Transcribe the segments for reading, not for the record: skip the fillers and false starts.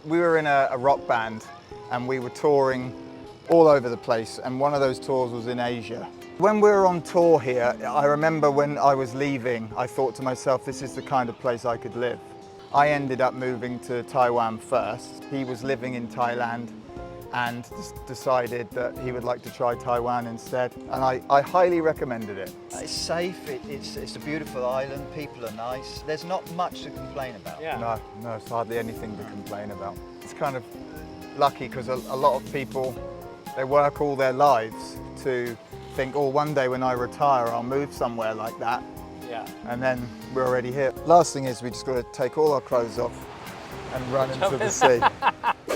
We were in a rock band and we were touring all over the place, and one of those tours was in Asia. When we were on tour here, I remember when I was leaving, I thought to myself, this is the kind of place I could live. I ended up moving to Taiwan first. He was living in Thailand and decided that he would like to try Taiwan instead, and I highly recommended it. It's safe, it's a beautiful island, people are nice. There's not much to complain about. Yeah. No, it's hardly anything to complain about. It's kind of lucky because a lot of people, they work all their lives to think, oh, one day when I retire, I'll move somewhere like that. Yeah. And then we're already here. Last thing is we just got to take all our clothes off and run into the sea.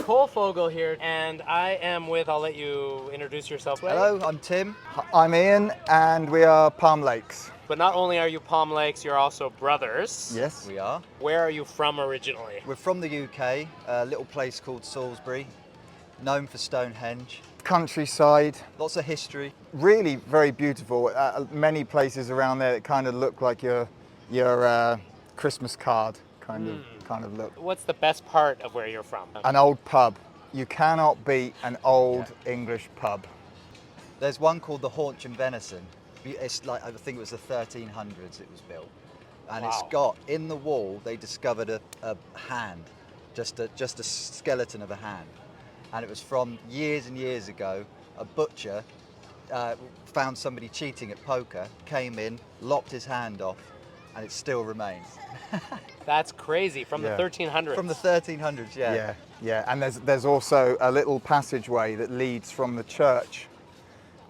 Cole Fogel here, and I am with, I'll let you introduce yourself. Hello, I'm Tim. I'm Ian, and we are Palm Lakes. But not only are you Palm Lakes, you're also brothers. Yes. We are. Where are you from originally? We're from the UK, a little place called Salisbury, known for Stonehenge. Countryside. Lots of history. Really very beautiful. Many places around there that kind of look like your Christmas card kind of look. What's the best part of where you're from? An old pub. You cannot beat an old English pub. There's one called the Haunch and Venison. It's like, I think it was the 1300s it was built. And It's got, in the wall, they discovered a hand, just a skeleton of a hand. And it was from years and years ago. A butcher found somebody cheating at poker, came in, lopped his hand off, and it still remains. That's crazy, from the 1300s. From the 1300s, yeah. Yeah. And there's also a little passageway that leads from the church,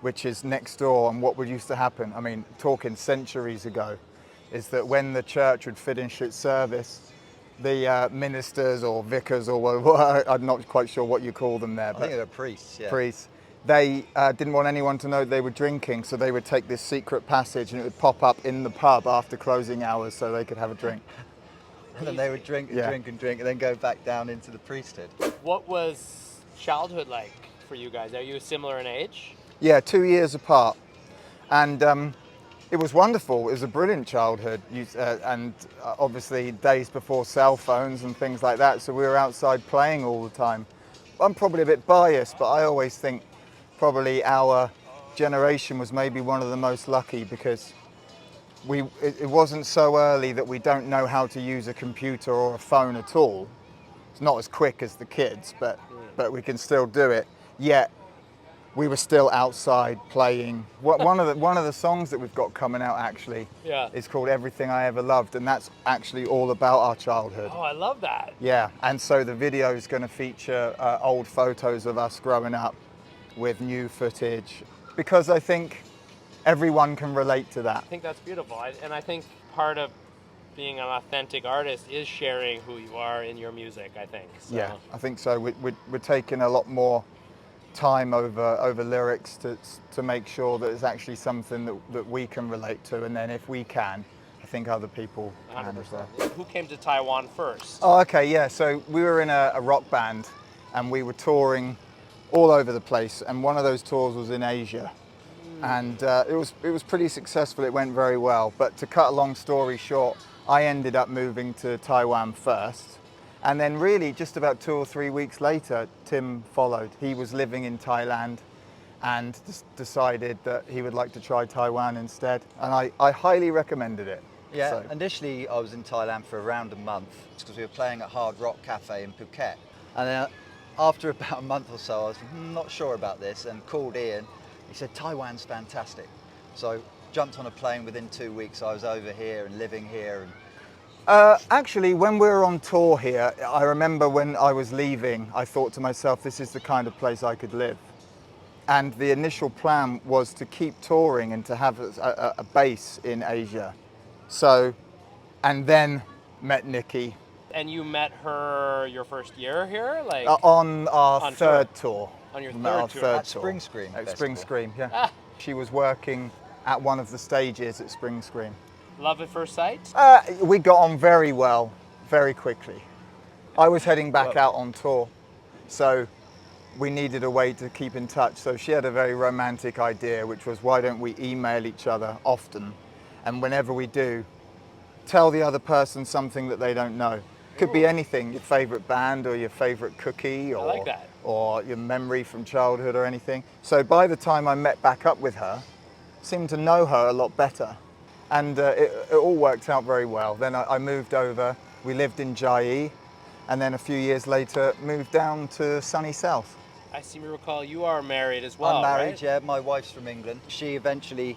which is next door. And what would used to happen, I mean, talking centuries ago, is that when the church would finish its service, the ministers or vicars or whatever, I'm not quite sure what you call them there. I think they were priests, yeah. Priests. They didn't want anyone to know they were drinking, so they would take this secret passage and it would pop up in the pub after closing hours so they could have a drink. And then they would drink and drink and drink and then go back down into the priesthood. What was childhood like for you guys? Are you similar in age? Yeah, 2 years apart. And it was wonderful. It was a brilliant childhood, and obviously days before cell phones and things like that, so we were outside playing all the time. I'm probably a bit biased, but I always think probably our generation was maybe one of the most lucky because it wasn't so early that we don't know how to use a computer or a phone at all. It's not as quick as the kids, but we can still do it. Yet we were still outside playing. One of the songs that we've got coming out actually is called Everything I Ever Loved, and that's actually all about our childhood. Oh, I love that. Yeah, and so the video is going to feature old photos of us growing up with new footage, because I think everyone can relate to that. I think that's beautiful, and I think part of being an authentic artist is sharing who you are in your music, I think. So. Yeah, I think so. We're taking a lot more time over lyrics to make sure that it's actually something that we can relate to, and then if we can, I think other people can as well. Who came to Taiwan first? Oh, okay, yeah. So we were in a rock band and we were touring all over the place, and one of those tours was in Asia. And it was pretty successful. It went very well. But to cut a long story short, I ended up moving to Taiwan first. And then really just about 2 or 3 weeks later, Tim followed. He was living in Thailand and decided that he would like to try Taiwan instead. And I highly recommended it. Yeah, So. Initially I was in Thailand for around a month because we were playing at Hard Rock Cafe in Phuket. And then after about a month or so, I was not sure about this and called Ian. He said, Taiwan's fantastic. So jumped on a plane within 2 weeks. I was over here and living here. And Actually, when we were on tour here, I remember when I was leaving, I thought to myself, this is the kind of place I could live. And the initial plan was to keep touring and to have a base in Asia. So, and then met Nikki. And you met her your first year here? Like On our on third tour. On your We met our third tour. At Spring Scream At Festival. Spring Scream, yeah. She was working at one of the stages at Spring Scream. Love at first sight? We got on very well, very quickly. I was heading back out on tour, so we needed a way to keep in touch. So she had a very romantic idea, which was, why don't we email each other often? And whenever we do, tell the other person something that they don't know. Could be anything, your favorite band or your favorite cookie or, like that. or your memory from childhood or anything. So by the time I met back up with her, seemed to know her a lot better. And it all worked out very well. Then I moved over, we lived in Chiayi, and then a few years later moved down to sunny South. I seem to recall you are married as well, I'm married, right? yeah. My wife's from England. She eventually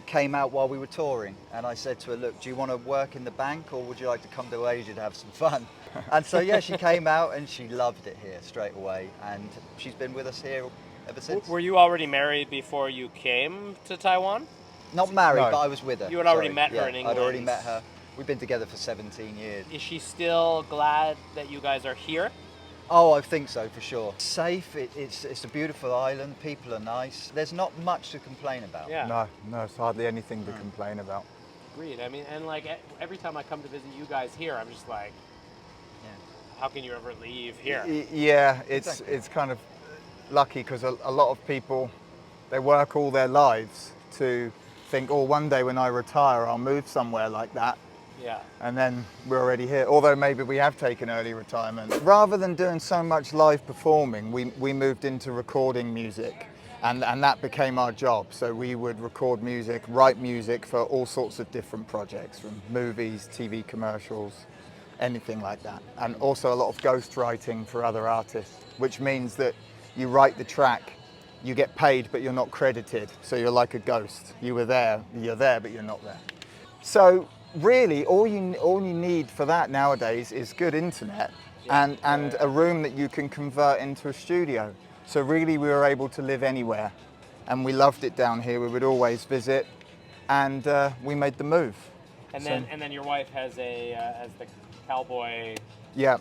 came out while we were touring, and I said to her, look, do you want to work in the bank or would you like to come to Asia to have some fun? And so, yeah, she came out and she loved it here straight away, and she's been with us here ever since. Were you already married before you came to Taiwan? Not married, No. but I was with her. You had already Sorry. met her Yeah, in England. I'd already met her. We've been together for 17 years. Is she still glad that you guys are here? Oh, I think so, for sure. Safe, it's a beautiful island, people are nice. There's not much to complain about. Yeah. No, it's hardly anything to complain about. Agreed. I mean, and like every time I come to visit you guys here, I'm just like, how can you ever leave here? Yeah, Exactly. it's kind of lucky because a lot of people, they work all their lives to think, oh, one day when I retire, I'll move somewhere like that. Yeah. And then we're already here, although maybe we have taken early retirement. Rather than doing so much live performing, we moved into recording music, and that became our job. So we would record music, write music for all sorts of different projects, from movies, TV commercials, anything like that. And also a lot of ghostwriting for other artists, which means that you write the track, you get paid, but you're not credited. So you're like a ghost. You're there, but you're not there. So really, all you need for that nowadays is good internet and a room that you can convert into a studio. So really, we were able to live anywhere, and we loved it down here. We would always visit, and we made the move. And then your wife has has the Cowboy Yeah,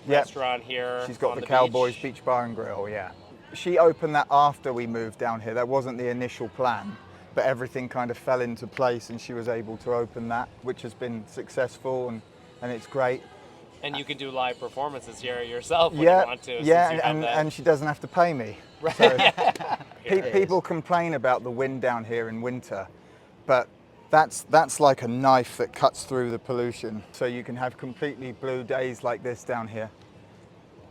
restaurant here. She's got on the the Cowboys beach. Beach Bar and Grill. Yeah, she opened that after we moved down here. That wasn't the initial plan, but everything kind of fell into place, and she was able to open that, which has been successful, and it's great. And you can do live performances here yourself when Yeah, you want to. since yeah, you have that. and she doesn't have to pay me. Right. So It people is. complain about the wind down here in winter, but that's like a knife that cuts through the pollution. So you can have completely blue days like this down here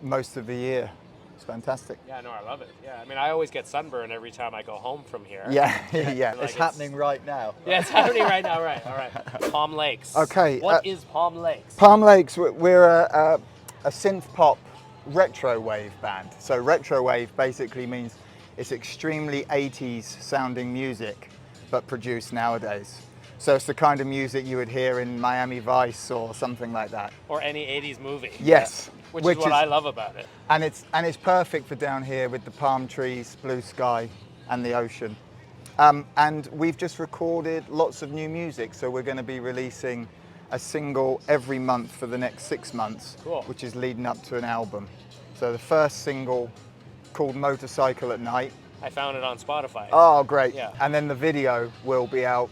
most of the year. It's fantastic. Yeah, no, I love it. Yeah, I mean, I always get sunburn every time I go home from here. Yeah, yeah. Like It's happening right now. Yeah, it's happening right now. Right, all right. Palm Lakes. Okay, What is Palm Lakes? Palm Lakes, we're a synth pop retro wave band. So retro wave basically means it's extremely 80s sounding music, but produced nowadays. So it's the kind of music you would hear in Miami Vice or something like that. Or any 80s movie. Yes. Yeah. Which is what I love about it. And it's perfect for down here with the palm trees, blue sky, and the ocean. And we've just recorded lots of new music, so we're going to be releasing a single every month for the next 6 months, Cool. which is leading up to an album. So the first single, called Motorcycle at Night. I found it on Spotify. Oh, great. Yeah. And then the video will be out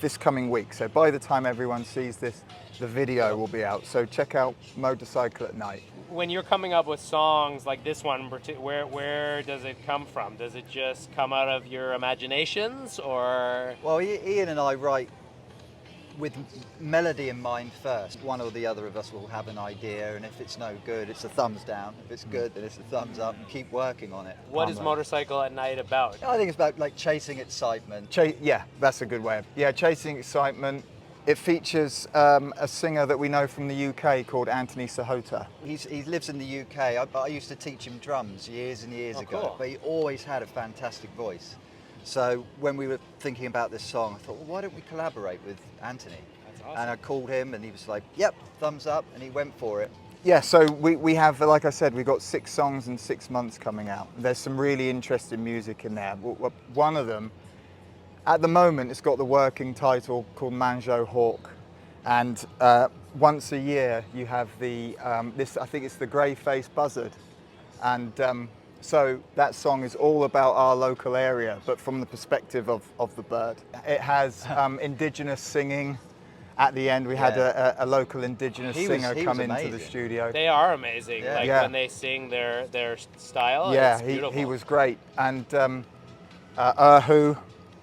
this coming week. So by the time everyone sees this, the video will be out. So check out Motorcycle at Night. When you're coming up with songs like this one, where does it come from? Does it just come out of your imaginations, or? Well, Ian and I write with melody in mind first. One or the other of us will have an idea, and if it's no good, it's a thumbs down. If it's good, then it's a thumbs up, and keep working on it. What is Motorcycle at Night about? I think it's about like chasing excitement. Yeah, that's a good way. Chasing excitement. It features a singer that we know from the UK called Anthony Sahota. He lives in the UK. I used to teach him drums years and years ago, cool. but he always had a fantastic voice. So when we were thinking about this song, I thought, well, why don't we collaborate with Anthony? That's awesome. And I called him, and he was like, yep, thumbs up, and he went for it. Yeah, so we have, like I said, we've got 6 songs in 6 months coming out. There's some really interesting music in there. One of them, at the moment, it's got the working title called Manjo Hawk. And once a year, you have the, I think it's the grey-faced buzzard. And so that song is all about our local area, but from the perspective of the bird. It has indigenous singing. At the end, we had a local indigenous singer come into the amazing. studio. They are amazing. Yeah. Like Yeah. when they sing their style. Yeah, it's beautiful. he was great. And Erhu.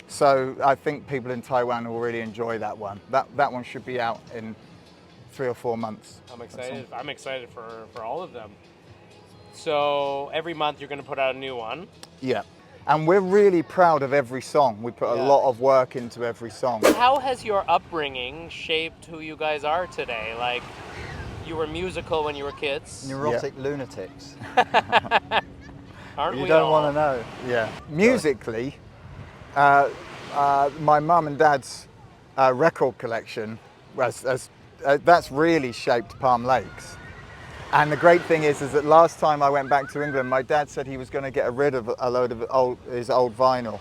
So I think people in Taiwan will really enjoy that one. That one should be out in 3 or 4 months. I'm excited. I'm excited for all of them. So every month you're going to put out a new one. Yeah. And we're really proud of every song. We put a lot of work into every song. How has your upbringing shaped who you guys are today? Like, you were musical when you were kids. Neurotic lunatics. Aren't You we don't all? want to know. Yeah. Musically, my mum and dad's record collection, that's really shaped Palm Lakes. And the great thing is that last time I went back to England, my dad said he was going to get rid of a load of his old vinyl.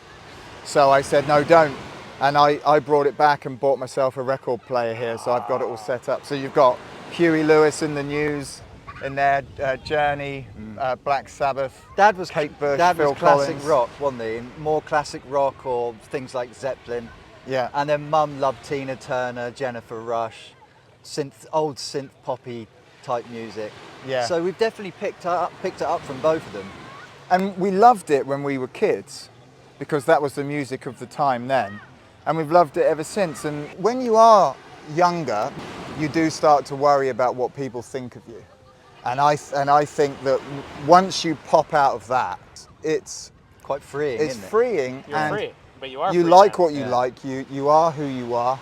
So I said, no, don't. And I brought it back and bought myself a record player here. So I've got it all set up. So you've got Huey Lewis in the News in there, Journey, Black Sabbath, Dad was Kate Bush, Dad Phil was classic Collins. rock, wasn't he? More classic rock or things like Zeppelin. Yeah. And then Mum loved Tina Turner, Jennifer Rush, old synth poppy type music. Yeah. So we've definitely picked it up from both of them. And we loved it when we were kids because that was the music of the time then. And we've loved it ever since. And when you are younger, you do start to worry about what people think of you. And I think that once you pop out of that, it's Quite freeing, isn't it? freeing. You're and free, but you are you free like now. what you like, you are who you are.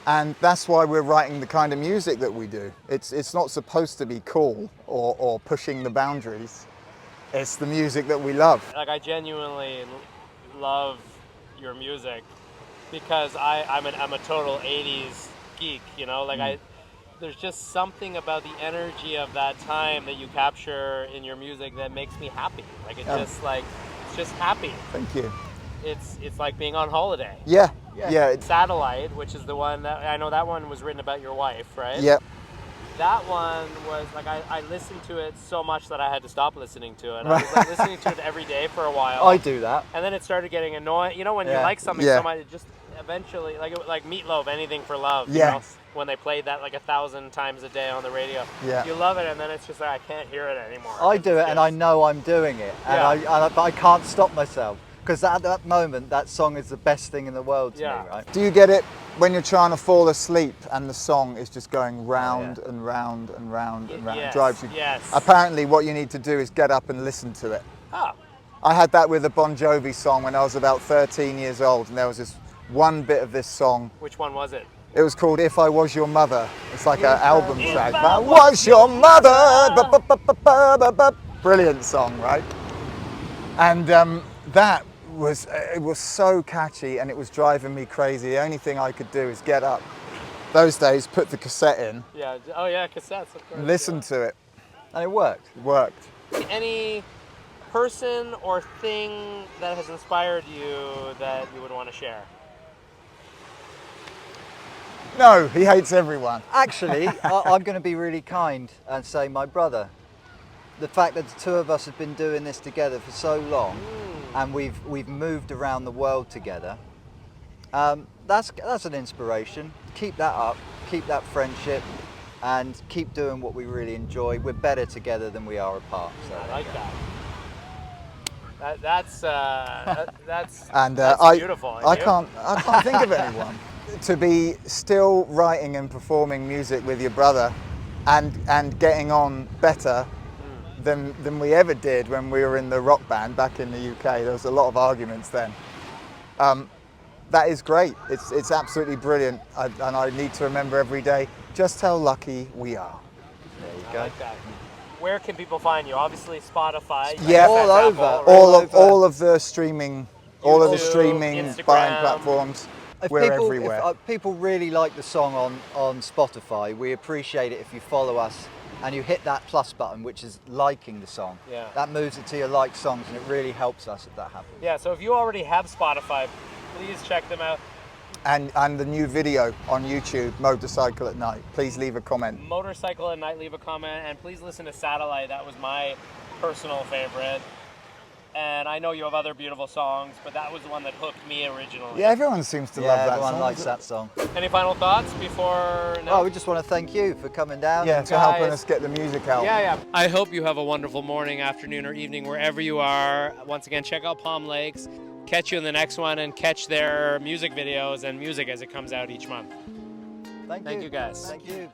And that's why we're writing the kind of music that we do. It's not supposed to be cool or pushing the boundaries. It's the music that we love. Like, I genuinely love your music because I'm a total 80s geek, you know? Like, there's just something about the energy of that time that you capture in your music that makes me happy. Like, it's just happy. Thank you. It's like being on holiday. Yeah. Satellite, which is the one that I know that one was written about your wife, right? Yeah. That one was like I listened to it so much that I had to stop listening to it. I was like listening to it every day for a while. I do that. And then it started getting annoying. You know, when you like something so much, it just eventually, like Meatloaf, Anything for Love. You know, when they played that like 1,000 times a day on the radio. Yeah. You love it, and then it's just like I can't hear it anymore. I do it, and I know I'm doing it, and but I can't stop myself. Because at that moment, that song is the best thing in the world to me, right? Do you get it when you're trying to fall asleep and the song is just going round and round and round and round? It drives you. Yes. Apparently, what you need to do is get up and listen to it. Oh. I had that with a Bon Jovi song when I was about 13 years old, and there was this one bit of this song. Which one was it? It was called If I Was Your Mother. It's like an album track. If I was your mother. Brilliant song, right? And it was so catchy and it was driving me crazy. The only thing I could do is get up those days, put the cassette in. Yeah. Oh yeah, cassettes, of course. Listen to it. And it worked. It worked. Any person or thing that has inspired you that you would want to share? No, he hates everyone. Actually, I'm going to be really kind and say my brother. The fact that the two of us have been doing this together for so long, and we've moved around the world together. That's an inspiration. Keep that up. Keep that friendship, and keep doing what we really enjoy. We're better together than we are apart. So I like that. That's beautiful. I can't think of anyone. To be still writing and performing music with your brother, and getting on better than we ever did when we were in the rock band back in the UK. There was a lot of arguments then. That is great. It's absolutely brilliant, and I need to remember every day just how lucky we are. there you go. I like that. Where can people find you? Obviously Spotify. Yeah, all over. All of the streaming, all of the YouTube, streaming Instagram. buying platforms. We're everywhere. If people really like the song on Spotify, we appreciate it if you follow us and you hit that plus button, which is liking the song. Yeah. That moves it to your liked songs, and it really helps us if that happens. Yeah, so if you already have Spotify, please check them out. And the new video on YouTube, Motorcycle at Night. Please leave a comment. Motorcycle at Night, leave a comment, and please listen to Satellite. That was my personal favorite. And I know you have other beautiful songs, but that was the one that hooked me originally. Yeah, everyone seems to love that everyone song. likes that song. Any final thoughts before? Oh, we just want to thank you for coming down. Yeah, and to helping us get the music out. Yeah. I hope you have a wonderful morning, afternoon, or evening, wherever you are. Once again, check out Palm Lakes. Catch you in the next one, and catch their music videos and music as it comes out each month. Thank you guys. Thank you.